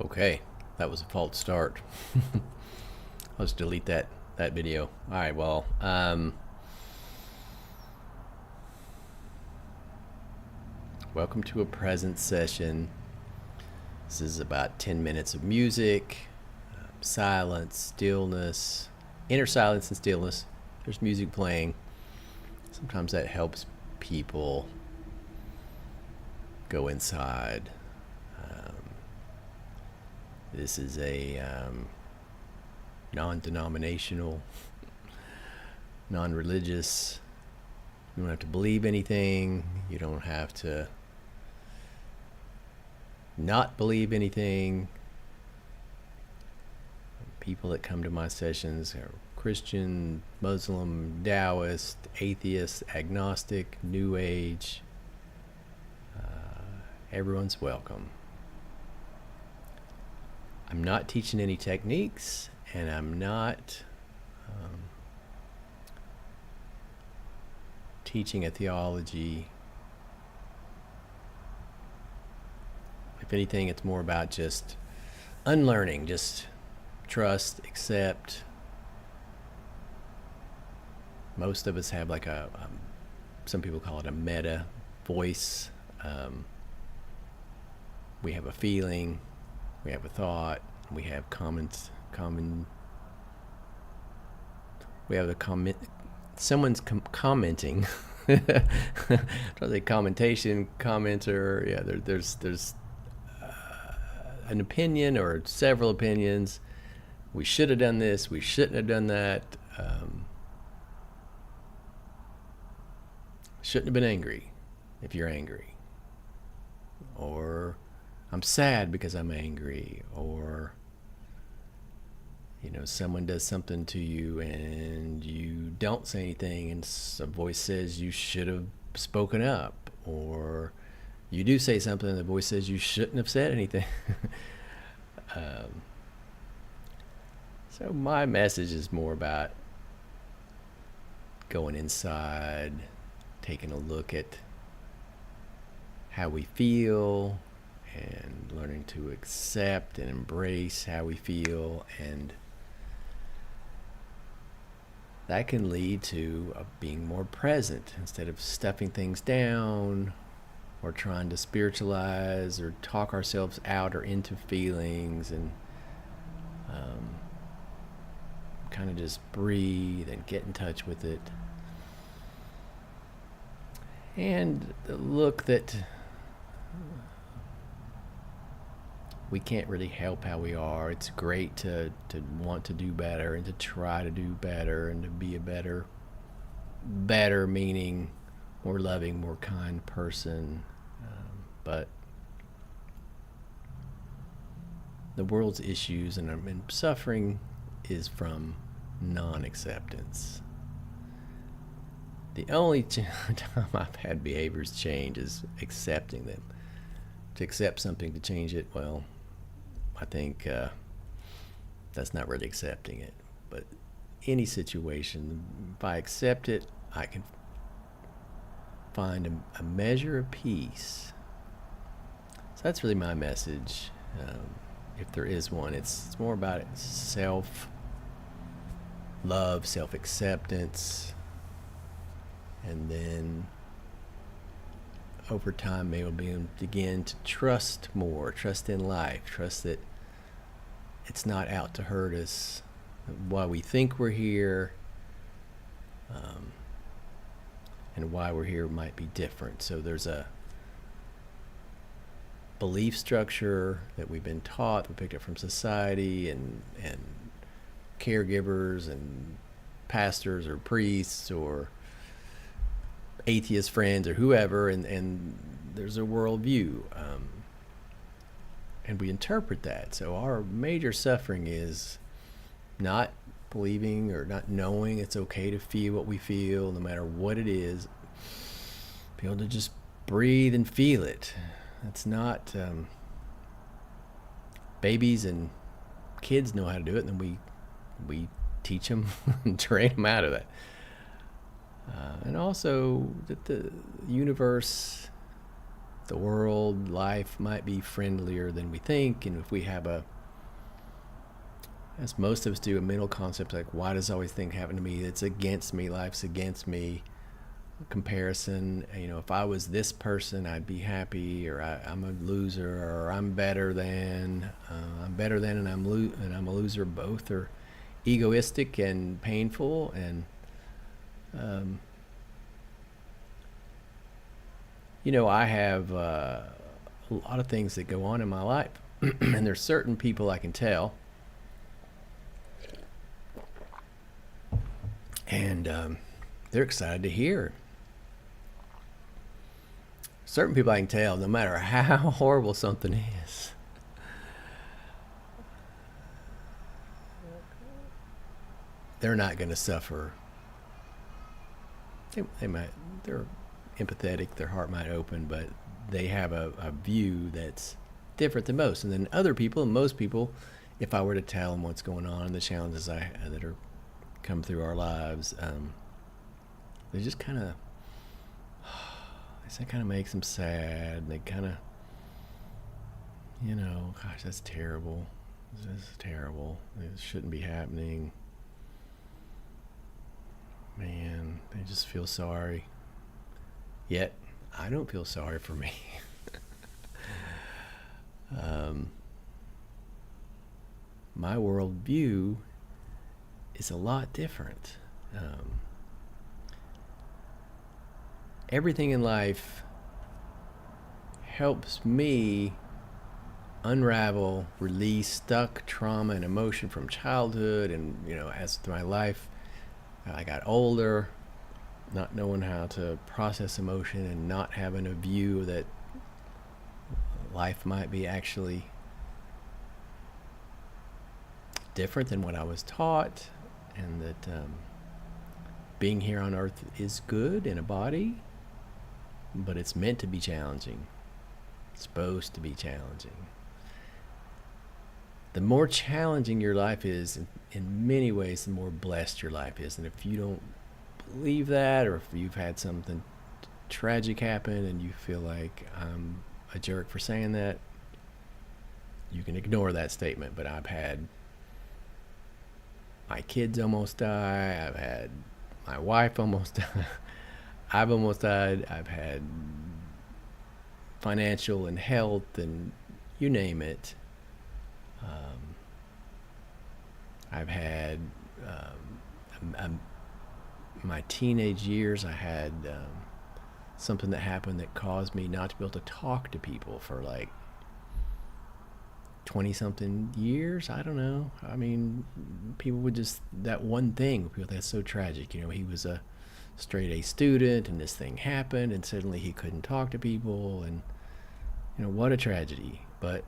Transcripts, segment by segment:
Okay, that was a false start. Let's delete that video. All right, well, welcome to a present session. This is about 10 minutes of music, silence, stillness, inner silence and stillness. There's music playing. Sometimes that helps people go inside. This is a non-denominational, non-religious. You don't have to believe anything. You don't have to not believe anything. People that come to my sessions are Christian, Muslim, Taoist, atheist, agnostic, New Age. Everyone's welcome. I'm not teaching any techniques, and I'm not teaching a theology. If anything, it's more about just unlearning, just trust, accept. Most of us have like some people call it a meta voice. We have a feeling, we have a thought, we have we have a comment, someone's commenting. Try to say commentation, commenter. Yeah, there's an opinion or several opinions. We should have done this, we shouldn't have done that. Shouldn't have been angry if you're angry. Or I'm sad because I'm angry. Or someone does something to you and you don't say anything, and a voice says you should have spoken up. Or you do say something and the voice says you shouldn't have said anything. So my message is more about going inside, taking a look at how we feel, and learning to accept and embrace how we feel. And that can lead to being more present instead of stuffing things down or trying to spiritualize or talk ourselves out or into feelings, and kind of just breathe and get in touch with it. And look that we can't really help how we are. It's great to want to do better and to try to do better and to be a better meaning more loving, more kind person. But the world's issues and suffering is from non-acceptance. The only time I've had behaviors change is accepting them. To accept something to change it, well, I think that's not really accepting it. But any situation, if I accept it, I can find a measure of peace. So that's really my message. If there is one, it's more about self-love, self-acceptance, and then over time maybe begin to trust more, trust in life, trust that it's not out to hurt us, why we think we're here, and why we're here might be different. So there's a belief structure that we've been taught, we picked up from society and caregivers and pastors or priests or atheist friends or whoever, and there's a worldview, and we interpret that. So our major suffering is not believing or not knowing it's okay to feel what we feel, no matter what it is. Be able to just breathe and feel it. That's not babies and kids know how to do it, and then we teach them and train them out of that. And also that the universe the world, life might be friendlier than we think. And if we have as most of us do, a mental concept like, why does always things happen to me? It's against me. Life's against me. Comparison. If I was this person, I'd be happy, or I'm a loser, or I'm better than. And I'm a loser. Both are egoistic and painful, and I have a lot of things that go on in my life, and there's certain people I can tell, and they're excited to hear. Certain people I can tell, no matter how horrible something is, they're not going to suffer. They're empathetic, their heart might open, but they have a view that's different than most. And then other people, and most people, if I were to tell them what's going on and the challenges that are come through our lives, they just kind of, that kind of makes them sad. They kind of, gosh, that's terrible. This is terrible. It shouldn't be happening. Man, they just feel sorry. Yet, I don't feel sorry for me. My worldview is a lot different. Everything in life helps me unravel, release stuck trauma and emotion from childhood. And, as my life, I got older, not knowing how to process emotion and not having a view that life might be actually different than what I was taught, and that being here on earth is good in a body, but it's meant to be challenging. It's supposed to be challenging. The more challenging your life is, in many ways, the more blessed your life is. And if you don't believe that, or if you've had something tragic happen and you feel like I'm a jerk for saying that, you can ignore that statement. But I've had my kids almost die. I've had my wife almost die. I've almost died. I've had financial and health and you name it. I've had my teenage years, I had something that happened that caused me not to be able to talk to people for like 20-something years. I don't know. I mean, people would just, that one thing, people, that's so tragic. He was a straight A student and this thing happened and suddenly he couldn't talk to people, and what a tragedy. But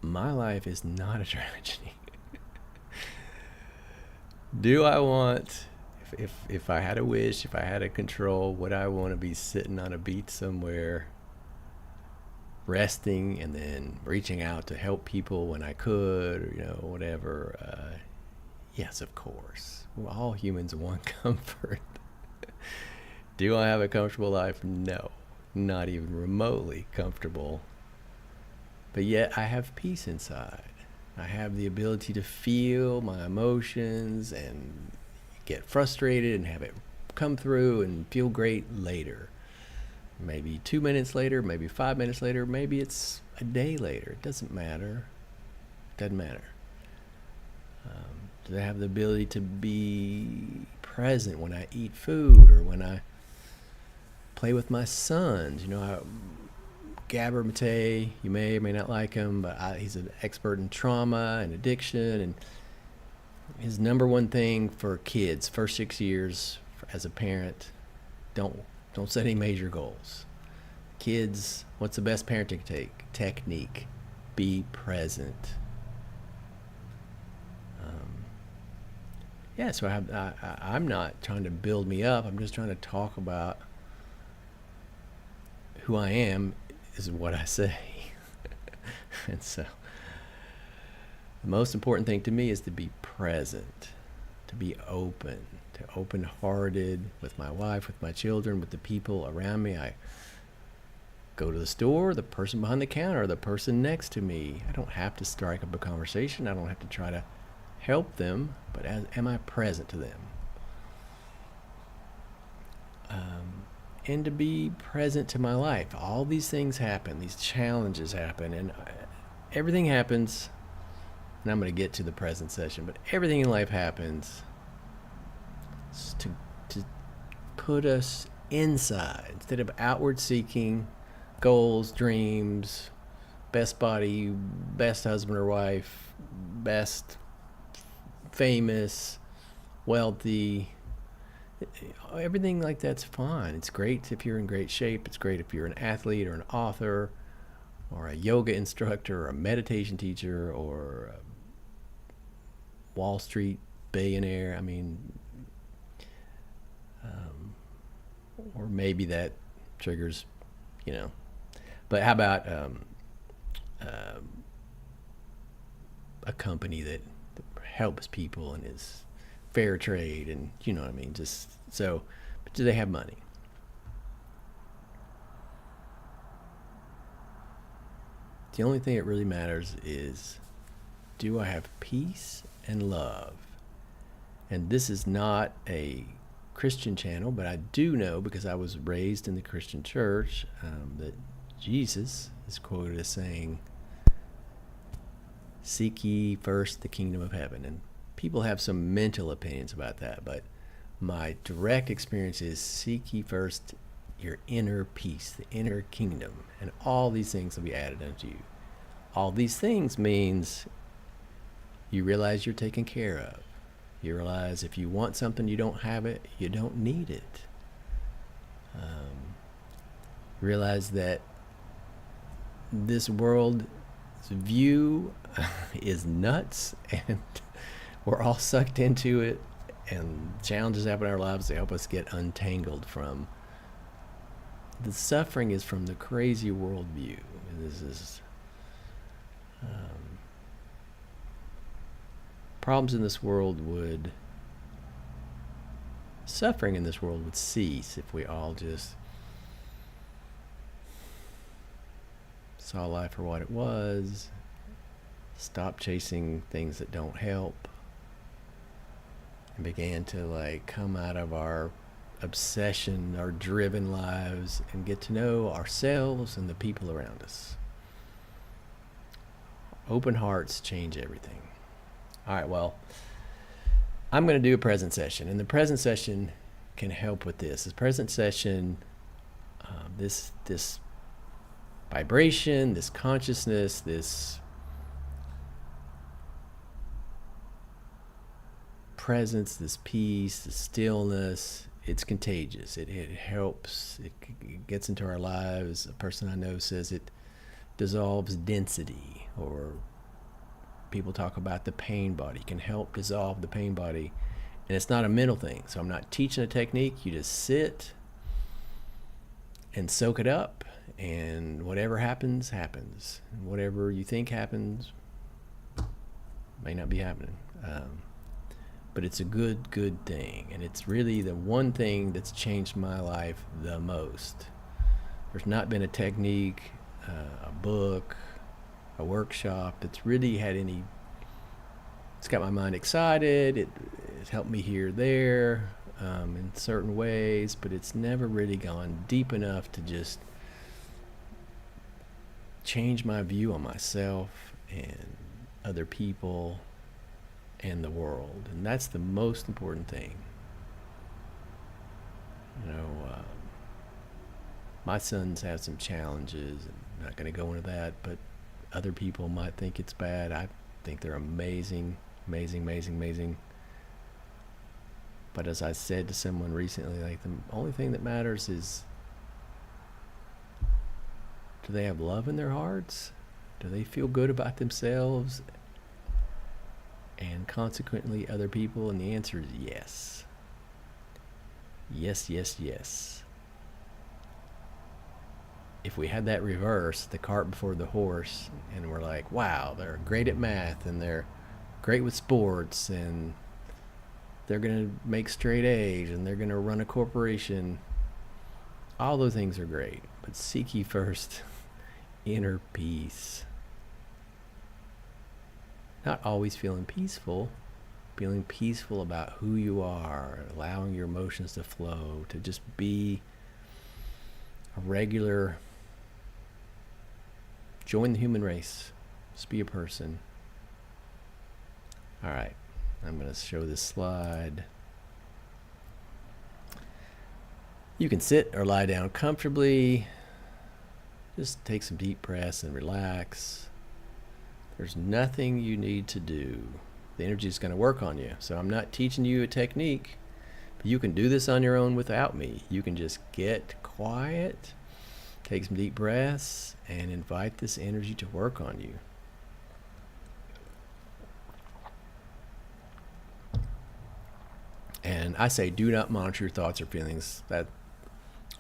my life is not a tragedy. Do I want, if I had a wish, if I had a control, would I want to be sitting on a beach somewhere, resting and then reaching out to help people when I could, or whatever? Yes, of course. All humans want comfort. Do I have a comfortable life? No, not even remotely comfortable. But yet I have peace inside. I have the ability to feel my emotions and get frustrated and have it come through and feel great later. Maybe 2 minutes later, maybe 5 minutes later, maybe it's a day later. It doesn't matter. Doesn't matter. Do I have the ability to be present when I eat food or when I play with my sons? Gabor Mate, you may or may not like him, but he's an expert in trauma and addiction, and his number one thing for kids, first 6 years as a parent, don't set any major goals. Kids, what's the best parenting technique? Be present. So I'm not trying to build me up. I'm just trying to talk about who I am is what I say. And so the most important thing to me is to be present. to be open, to open-hearted with my wife, with my children, with the people around me. I go to the store, the person behind the counter, the person next to me. I don't have to strike up a conversation. I don't have to try to help them, but am I present to them? And to be present to my life. All these things happen, these challenges happen, and everything happens, and I'm going to get to the present session, but everything in life happens to put us inside instead of outward seeking goals, dreams, best body, best husband or wife, best famous, wealthy. Everything like that's fine. It's great if you're in great shape. It's great if you're an athlete or an author or a yoga instructor or a meditation teacher or a Wall Street billionaire. I mean, or maybe that triggers, but how about a company that helps people and is fair trade and what I mean, just so, but do they have money? The only thing that really matters is, do I have peace and love? And this is not a Christian channel, but I do know, because I was raised in the Christian church, that Jesus is quoted as saying, "Seek ye first the kingdom of heaven." And people have some mental opinions about that, but my direct experience is, seek ye first your inner peace, the inner kingdom, and all these things will be added unto you. All these things means you realize you're taken care of. You realize if you want something, you don't have it, you don't need it. Realize that this world's view is nuts, and we're all sucked into it, and challenges happen in our lives to help us get untangled from the suffering is from the crazy worldview. This is problems in this world suffering in this world would cease if we all just saw life for what it was, stopped chasing things that don't help, and began to come out of our obsession, our driven lives, and get to know ourselves and the people around us. Open hearts change everything. All right, well, I'm going to do a present session, and the present session can help with this. This present session, this vibration, this consciousness, this presence, this peace, this stillness, it's contagious. It helps. It gets into our lives. A person I know says it dissolves density, or people talk about the pain body. It can help dissolve the pain body. And it's not a mental thing. So I'm not teaching a technique. You just sit and soak it up, and whatever happens, happens. And whatever you think happens may not be happening. But it's a good thing. And it's really the one thing that's changed my life the most. There's not been a technique, a book, a workshop that's really had any. It's got my mind excited. It's helped me here, there, in certain ways, but it's never really gone deep enough to just change my view on myself and other people and the world. And that's the most important thing. My sons have some challenges. I'm not going to go into that, but other people might think it's bad. I think they're amazing. But as I said to someone recently, the only thing that matters is, do they have love in their hearts? Do they feel good about themselves and consequently other people? And the answer is yes. Yes. If we had that reverse, the cart before the horse, and we're like, wow, they're great at math and they're great with sports and they're going to make straight A's and they're going to run a corporation. All those things are great, but seek ye first inner peace. Not always feeling peaceful about who you are, allowing your emotions to flow, to just be a regular, join the human race, just be a person. All right, I'm going to show this slide. You can sit or lie down comfortably. Just take some deep breaths and relax. There's nothing you need to do. The energy is going to work on you. So I'm not teaching you a technique, but you can do this on your own without me. You can just get quiet, take some deep breaths, and invite this energy to work on you. And I say, do not monitor your thoughts or feelings. That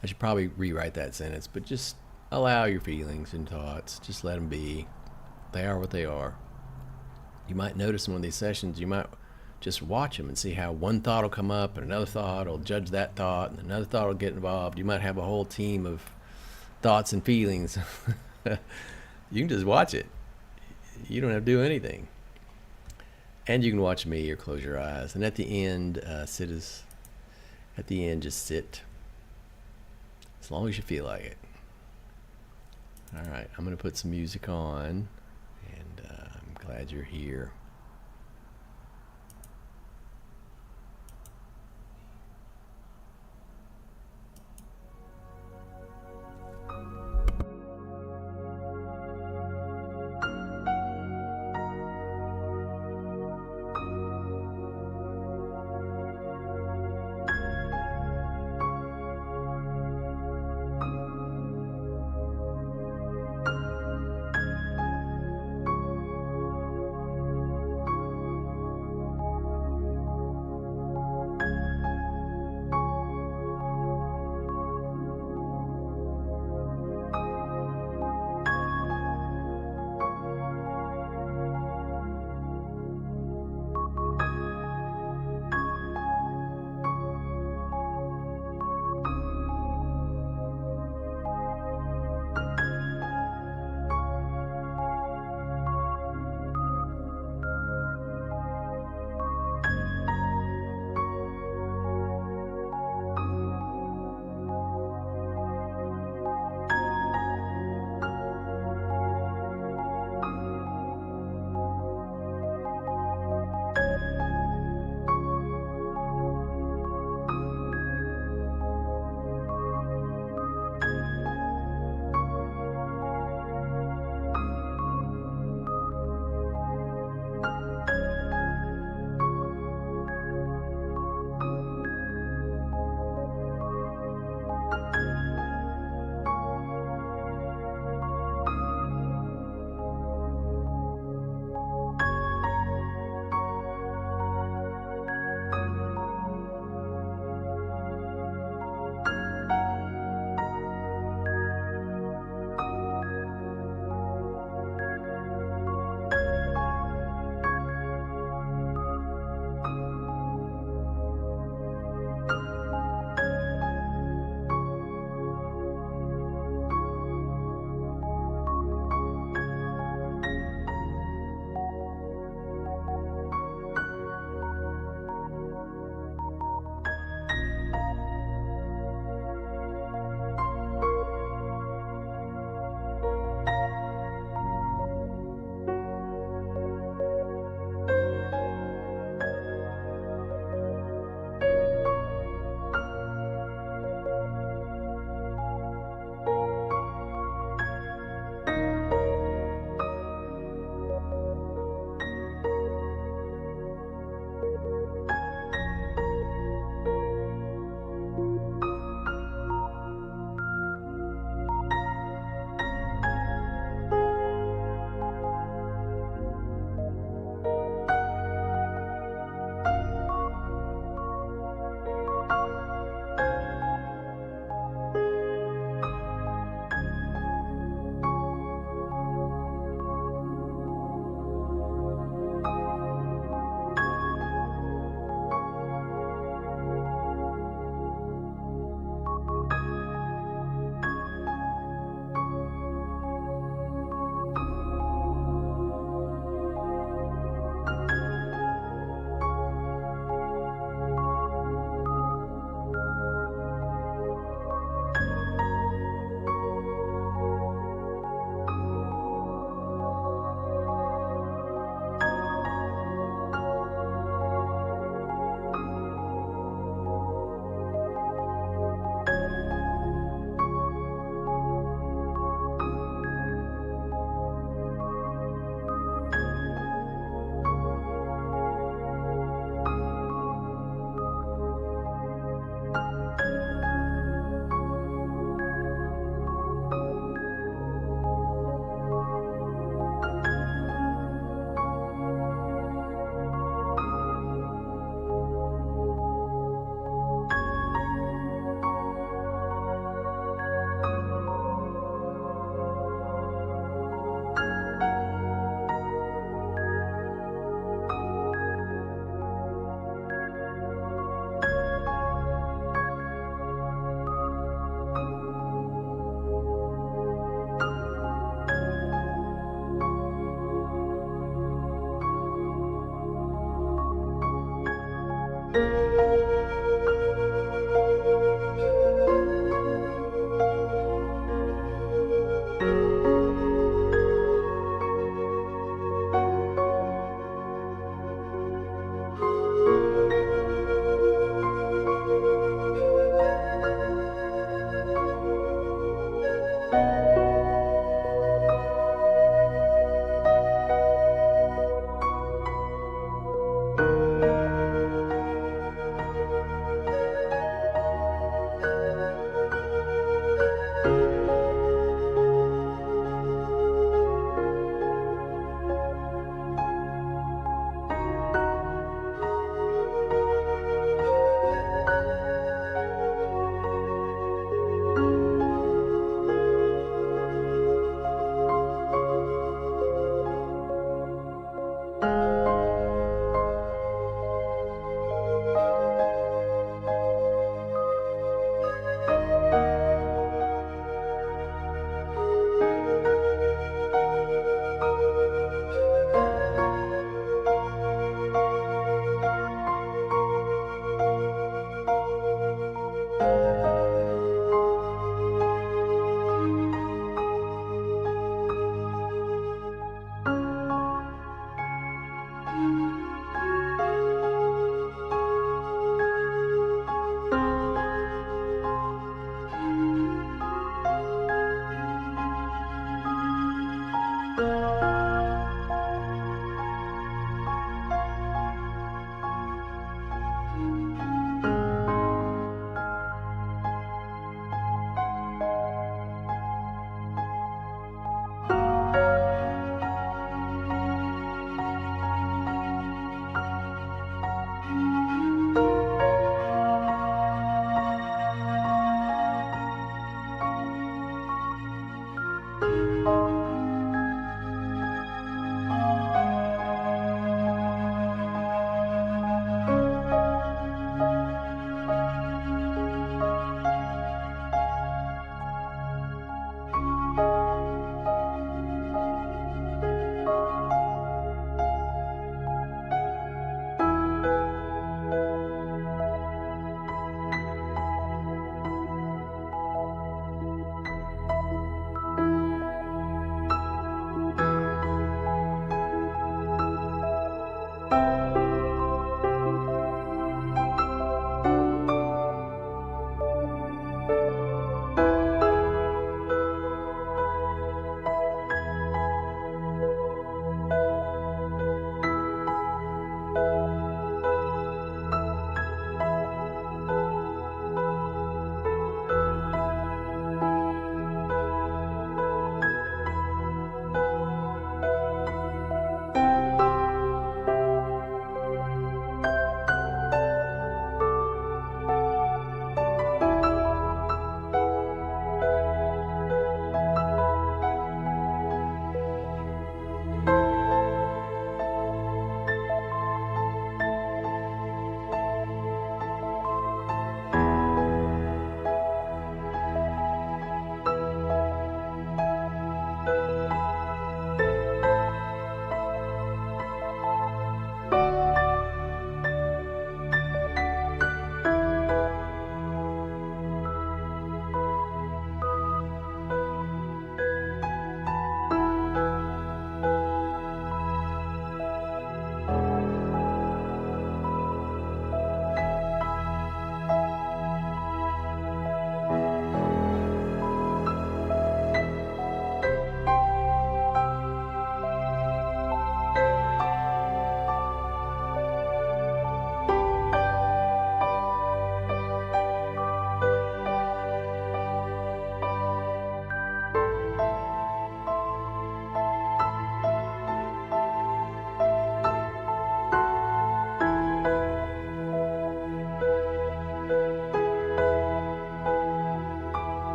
I should probably rewrite that sentence, but just allow your feelings and thoughts. Just let them be. They are what they are. You might notice in one of these sessions, you might just watch them and see how one thought will come up and another thought will judge that thought and another thought will get involved. You might have a whole team of thoughts and feelings. You can just watch it. You don't have to do anything. And you can watch me or close your eyes. And at the end, just sit. As long as you feel like it. All right, I'm going to put some music on. And I'm glad you're here.